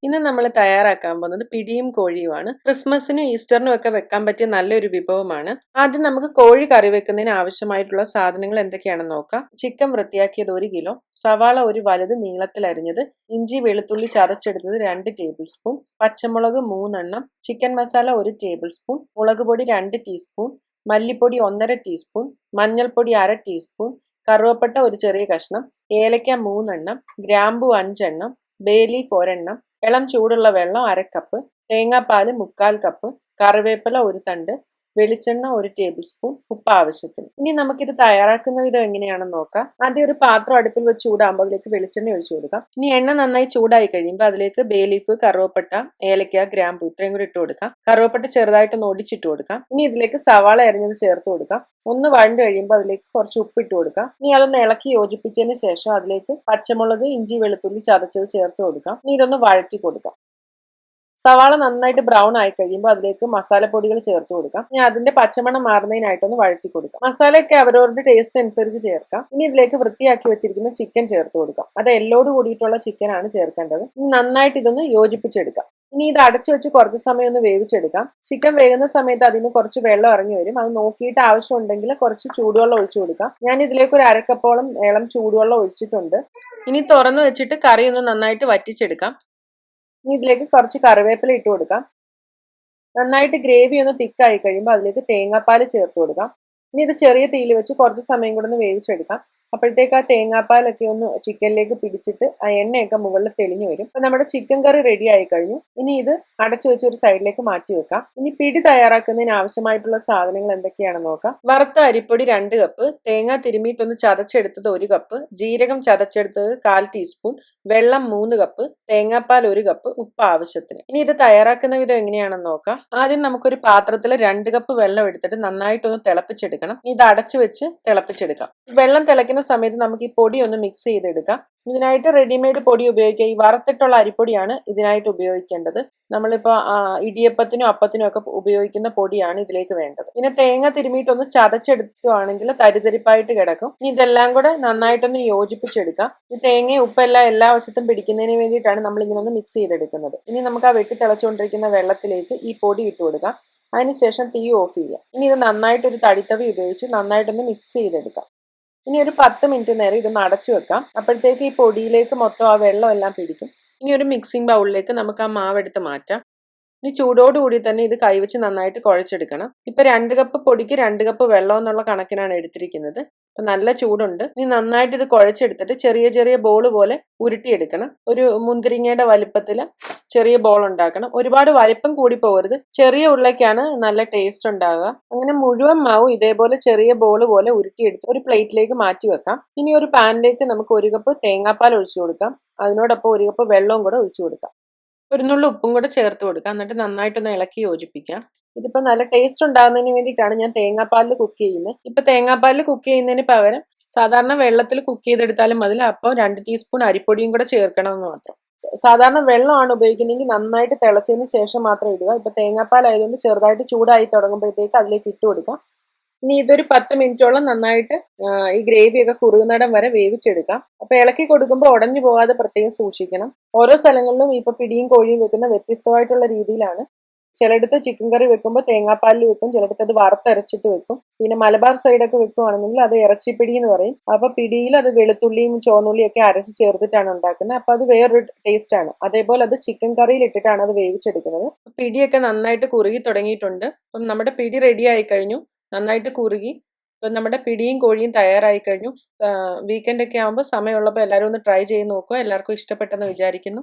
ഇന്ന് നമ്മൾ തയ്യാറാക്കാൻ പോകുന്നത് പിടിയും കോഴിയുമാണ്. ക്രിസ്മസിനും ഈസ്റ്ററിനും ഒക്കെ വെക്കാൻ പറ്റിയ നല്ലൊരു വിഭവമാണ്. ആദ്യം നമുക്ക് കോഴി കറി വെക്കുന്നതിന് ആവശ്യമായിട്ടുള്ള സാധനങ്ങൾ എന്തൊക്കെയാണെന്ന് നോക്കാം. ചിക്കൻ വൃത്തിയാക്കിയത് 1 കിലോ, സവാള ഒരു വലുത് നീളത്തിൽ അരിഞ്ഞത്, ഇഞ്ചി വെളുത്തുള്ളി ചതച്ചെടുത്തത് 2 ടേബിൾ സ്പൂൺ, പച്ചമുളക് 3 എണ്ണം, ചിക്കൻ മസാല 1 ടേബിൾ സ്പൂൺ, മുളക് പൊടി 2 ടീസ്പൂൺ, മല്ലിപ്പൊടി 1.5 ടീസ്പൂൺ, മഞ്ഞൾപ്പൊടി 1/2 ടീസ്പൂൺ, കറുവപ്പട്ട ഒരു ചെറിയ കഷ്ണം, ഏലക്ക 3 എണ്ണം, ഗ്രാമ്പു 5 എണ്ണം, ബേ ലീഫ് 1 എണ്ണം, ഇളം ചൂടുള്ള വെള്ളം 1/2 കപ്പ്, തേങ്ങാപ്പാൽ 3/4 കപ്പ്, കറിവേപ്പില 1 തണ്ട്, വെളിച്ചെണ്ണ 1 ടേബിൾ സ്പൂൺ, ഉപ്പ് ആവശ്യത്തിന്. ഇനി നമുക്കിത് തയ്യാറാക്കുന്ന വിധം എങ്ങനെയാണെന്ന് നോക്കാം. ആദ്യം ഒരു പാത്രം അടുപ്പിൽ വെച്ച് ചൂടാകുമ്പോൾ അതിലേക്ക് വെളിച്ചെണ്ണ ഒഴിച്ചു കൊടുക്കാം. ഇനി എണ്ണ നന്നായി ചൂടായി കഴിയുമ്പോൾ അതിലേക്ക് ബേ ലീഫ്, കറുവപ്പട്ട, ഏലക്ക, ഗ്രാമ്പു ഇത്രയും കൂടി ഇട്ട് കൊടുക്കാം. കറുവപ്പട്ട ചെറുതായിട്ടൊന്ന് ഒടിച്ചിട്ട് കൊടുക്കാം. ഇനി ഇതിലേക്ക് സവാള അരിഞ്ഞത് ചേർത്ത് കൊടുക്കാം. ഒന്ന് വഴണ്ട് കഴിയുമ്പോൾ അതിലേക്ക് കുറച്ച് ഉപ്പിട്ട് കൊടുക്കാം. ഇനി അതൊന്ന് ഇളക്കി യോജിപ്പിച്ചതിന് ശേഷം അതിലേക്ക് പച്ചമുളക്, ഇഞ്ചി വെളുത്തുള്ളി ചതച്ചത് ചേർത്ത് കൊടുക്കാം. ഇനി ഇതൊന്ന് വഴറ്റി കൊടുക്കാം. സവാള നന്നായിട്ട് ബ്രൗൺ ആയി കഴിയുമ്പോൾ അതിലേക്ക് മസാലപ്പൊടികൾ ചേർത്ത് കൊടുക്കാം. ഇനി അതിന്റെ പച്ചമണം മാറുന്നതിനായിട്ടൊന്ന് വഴറ്റി കൊടുക്കാം. മസാലയൊക്കെ അവരവരുടെ ടേസ്റ്റ് അനുസരിച്ച് ചേർക്കാം. ഇനി ഇതിലേക്ക് വൃത്തിയാക്കി വെച്ചിരിക്കുന്ന ചിക്കൻ ചേർത്ത് കൊടുക്കാം. അത് എല്ലോട് കൂടിയിട്ടുള്ള ചിക്കൻ ആണ് ചേർക്കേണ്ടത്. ഇനി നന്നായിട്ട് ഇതൊന്ന് യോജിപ്പിച്ചെടുക്കാം. ഇനി ഇത് അടച്ചു വെച്ച് കുറച്ച് സമയം ഒന്ന് വേവിച്ചെടുക്കാം. ചിക്കൻ വേകുന്ന സമയത്ത് അതിന് കുറച്ച് വെള്ളം ഇറങ്ങി വരും. അത് നോക്കിയിട്ട് ആവശ്യമുണ്ടെങ്കിൽ കുറച്ച് ചൂടുവെള്ളം ഒഴിച്ചു കൊടുക്കാം. ഞാൻ ഇതിലേക്ക് ഒരു 1/2 കപ്പോളം ഇളം ചൂടുവെള്ളം ഒഴിച്ചിട്ടുണ്ട്. ഇനി തുറന്നു വെച്ചിട്ട് കറി ഒന്ന് നന്നായിട്ട് വറ്റിച്ചെടുക്കാം. ഇനി ഇതിലേക്ക് കുറച്ച് കറിവേപ്പില ഇട്ട് കൊടുക്കാം. നന്നായിട്ട് ഗ്രേവി ഒന്ന് തിക്കായി കഴിയുമ്പോൾ അതിലേക്ക് തേങ്ങാപ്പാൽ ചേർത്ത് കൊടുക്കാം. ഇനി ഇത് ചെറിയ തീയിൽ വെച്ച് കുറച്ച് സമയം കൂടെ ഒന്ന് വേവിച്ചെടുക്കാം. അപ്പോഴത്തേക്ക് ആ തേങ്ങാപ്പാലൊക്കെ ഒന്ന് ചിക്കനിലേക്ക് പിടിച്ചിട്ട് ആ എണ്ണയൊക്കെ മുകളിൽ തെളിഞ്ഞു വരും. അപ്പൊ നമ്മുടെ ചിക്കൻ കറി റെഡി ആയി കഴിഞ്ഞു. ഇനി ഇത് അടച്ചു വെച്ച് ഒരു സൈഡിലേക്ക് മാറ്റി വെക്കാം. ഇനി പിടി തയ്യാറാക്കുന്നതിന് ആവശ്യമായിട്ടുള്ള സാധനങ്ങൾ എന്തൊക്കെയാണെന്ന് നോക്കാം. വറുത്ത അരിപ്പൊടി 2 കപ്പ്, തേങ്ങ തിരുമിയിട്ടൊന്ന് ചതച്ചെടുത്തത് 1 കപ്പ്, ജീരകം ചതച്ചെടുത്തത് 1/4 ടീസ്പൂൺ, വെള്ളം 3 കപ്പ്, തേങ്ങാപ്പാൽ 1 കപ്പ്, ഉപ്പ് ആവശ്യത്തിന്. ഇനി ഇത് തയ്യാറാക്കുന്ന വിധം എങ്ങനെയാണെന്ന് നോക്കാം. ആദ്യം നമുക്കൊരു പാത്രത്തിൽ 2 കപ്പ് വെള്ളം എടുത്തിട്ട് നന്നായിട്ടൊന്ന് തിളപ്പിച്ചെടുക്കണം. ഇത് അടച്ചു വെച്ച് തിളപ്പിച്ചെടുക്കാം. വെള്ളം തിളയ്ക്കുന്ന സമയത്ത് നമുക്ക് ഈ പൊടി ഒന്ന് മിക്സ് ചെയ്തെടുക്കാം. ഇതിനായിട്ട് റെഡിമെയ്ഡ് പൊടി ഉപയോഗിക്കുക. ഈ വറുത്തിട്ടുള്ള അരിപ്പൊടിയാണ് ഇതിനായിട്ട് ഉപയോഗിക്കേണ്ടത്. നമ്മളിപ്പോ ഇടിയപ്പത്തിനും അപ്പത്തിനും ഒക്കെ ഉപയോഗിക്കുന്ന പൊടിയാണ് ഇതിലേക്ക് വേണ്ടത്. പിന്നെ തേങ്ങ തിരുമിയിട്ടൊന്ന് ചതച്ചെടുക്കുകയാണെങ്കിൽ തരിതരിപ്പായിട്ട് കിടക്കും. ഇനി ഇതെല്ലാം കൂടെ നന്നായിട്ടൊന്ന് യോജിപ്പിച്ചെടുക്കാം. ഈ തേങ്ങയും ഉപ്പെല്ലാം എല്ലാ വശത്തും പിടിക്കുന്നതിന് വേണ്ടിയിട്ടാണ് നമ്മൾ ഇങ്ങനെ ഒന്ന് മിക്സ് ചെയ്തെടുക്കുന്നത്. ഇനി നമുക്ക് ആ വെട്ടി തിളച്ചുകൊണ്ടിരിക്കുന്ന വെള്ളത്തിലേക്ക് ഈ പൊടി ഇട്ട് കൊടുക്കാം. അതിനുശേഷം തീ ഓഫ് ചെയ്യാം. ഇനി ഇത് നന്നായിട്ടൊരു തടിത്തവി ഉപയോഗിച്ച് നന്നായിട്ടൊന്ന് മിക്സ് ചെയ്തെടുക്കാം. ഇനി ഒരു 10 മിനിറ്റ് നേരം ഇതൊന്ന് അടച്ചു വെക്കാം. അപ്പോഴത്തേക്ക് ഈ പൊടിയിലേക്ക് മൊത്തം ആ വെള്ളം എല്ലാം പിടിക്കും. ഇനി ഒരു മിക്സിംഗ് ബൗളിലേക്ക് നമുക്ക് ആ മാവെടുത്ത് മാറ്റാം. ഇനി ചൂടോടുകൂടി തന്നെ ഇത് കൈവച്ച് നന്നായിട്ട് കുഴച്ചെടുക്കണം. ഇപ്പൊ 2 കപ്പ് പൊടിക്ക് 2 കപ്പ് വെള്ളം എന്നുള്ള കണക്കിനാണ് എടുത്തിരിക്കുന്നത്. അപ്പൊ നല്ല ചൂടുണ്ട്. ഇനി നന്നായിട്ട് ഇത് കുഴച്ചെടുത്തിട്ട് ചെറിയ ചെറിയ ബോൾ പോലെ ഉരുട്ടിയെടുക്കണം. ഒരു മുന്തിരിങ്ങയുടെ വലിപ്പത്തിൽ ചെറിയ ബോൾ ഉണ്ടാക്കണം. ഒരുപാട് വലിപ്പം കൂടി പോകരുത്. ചെറിയ ഉരുളയ്ക്കാണ് നല്ല ടേസ്റ്റ് ഉണ്ടാകുക. അങ്ങനെ മുഴുവൻ മാവും ഇതേപോലെ ചെറിയ ബോൾ പോലെ ഉരുട്ടിയെടുത്ത് ഒരു പ്ലേറ്റിലേക്ക് മാറ്റി വെക്കാം. ഇനി ഒരു പാനിലേക്ക് നമുക്ക് 1 കപ്പ് തേങ്ങാപ്പാൽ ഒഴിച്ചു കൊടുക്കാം. അതിനോടൊപ്പം 1 കപ്പ് വെള്ളവും കൂടെ ഒഴിച്ചു കൊടുക്കാം. ഒരു നുള്ളു ഉപ്പും കൂടെ ചേർത്ത് കൊടുക്കാം. എന്നിട്ട് നന്നായിട്ടൊന്ന് ഇളക്കി യോജിപ്പിക്കാം. ഇതിപ്പോൾ നല്ല ടേസ്റ്റ് ഉണ്ടാകുന്നതിന് വേണ്ടിയിട്ടാണ് ഞാൻ തേങ്ങാപ്പാലിൽ കുക്ക് ചെയ്യുന്നത്. ഇപ്പൊ തേങ്ങാപ്പാലിൽ കുക്ക് ചെയ്യുന്നതിന് പകരം സാധാരണ വെള്ളത്തിൽ കുക്ക് ചെയ്തെടുത്താലും മതി. അപ്പോൾ 2 ടീസ്പൂൺ അരിപ്പൊടിയും കൂടെ ചേർക്കണമെന്ന് മാത്രം. സാധാരണ വെള്ളമാണ് ഉപയോഗിക്കുന്നതെങ്കിൽ നന്നായിട്ട് തിളച്ചതിന് ശേഷം മാത്രം ഇടുക. ഇപ്പൊ തേങ്ങാപ്പാൽ ആയതുകൊണ്ട് ചെറുതായിട്ട് ചൂടായി തുടങ്ങുമ്പോഴത്തേക്ക് അതിലേക്ക് ഇട്ട് കൊടുക്കാം. ഇനി ഇതൊരു 10 മിനിറ്റോളം നന്നായിട്ട് ഈ ഗ്രേവിയൊക്കെ കുറുകുന്നിടം വരെ വേവിച്ചെടുക്കാം. അപ്പൊ ഇളക്കി കൊടുക്കുമ്പോൾ ഉടഞ്ഞു പോകാതെ പ്രത്യേകം സൂക്ഷിക്കണം. ഓരോ സ്ഥലങ്ങളിലും ഇപ്പൊ പിടിയും കോഴിയും വെക്കുന്ന വ്യത്യസ്തമായിട്ടുള്ള രീതിയിലാണ്. ചിലയിടത്ത് ചിക്കൻ കറി വെക്കുമ്പോൾ തേങ്ങാപ്പാലിൽ വെക്കും, ചിലയിടത്ത് അത് വറുത്തരച്ചിട്ട് വെക്കും. പിന്നെ മലബാർ സൈഡൊക്കെ വെക്കുവാണെന്നുണ്ടെങ്കിൽ അത് ഇറച്ചിപ്പിടി എന്ന് പറയും. അപ്പൊ പിടിയിൽ അത് വെളുത്തുള്ളിയും ചുവന്നുള്ളിയും ഒക്കെ അരച്ച് ചേർത്തിട്ടാണ് ഉണ്ടാക്കുന്നത്. അപ്പൊ അത് വേറൊരു ടേസ്റ്റ് ആണ്. അതേപോലെ അത് ചിക്കൻ കറിയിൽ ഇട്ടിട്ടാണ് അത് വേവിച്ചെടുക്കുന്നത്. പിടിയൊക്കെ നന്നായിട്ട് കുറുകി തുടങ്ങിയിട്ടുണ്ട്. അപ്പം നമ്മുടെ പിടി റെഡി ആയി കഴിഞ്ഞു. നന്നായിട്ട് കുറുകി. ഇപ്പം നമ്മുടെ പിടിയും കോഴിയും തയ്യാറായി കഴിഞ്ഞു. വീക്കെൻഡ് ഒക്കെ ആകുമ്പോൾ സമയമുള്ളപ്പോൾ എല്ലാവരും ഒന്ന് ട്രൈ ചെയ്ത് നോക്കുക. എല്ലാവർക്കും ഇഷ്ടപ്പെട്ടെന്ന് വിചാരിക്കുന്നു.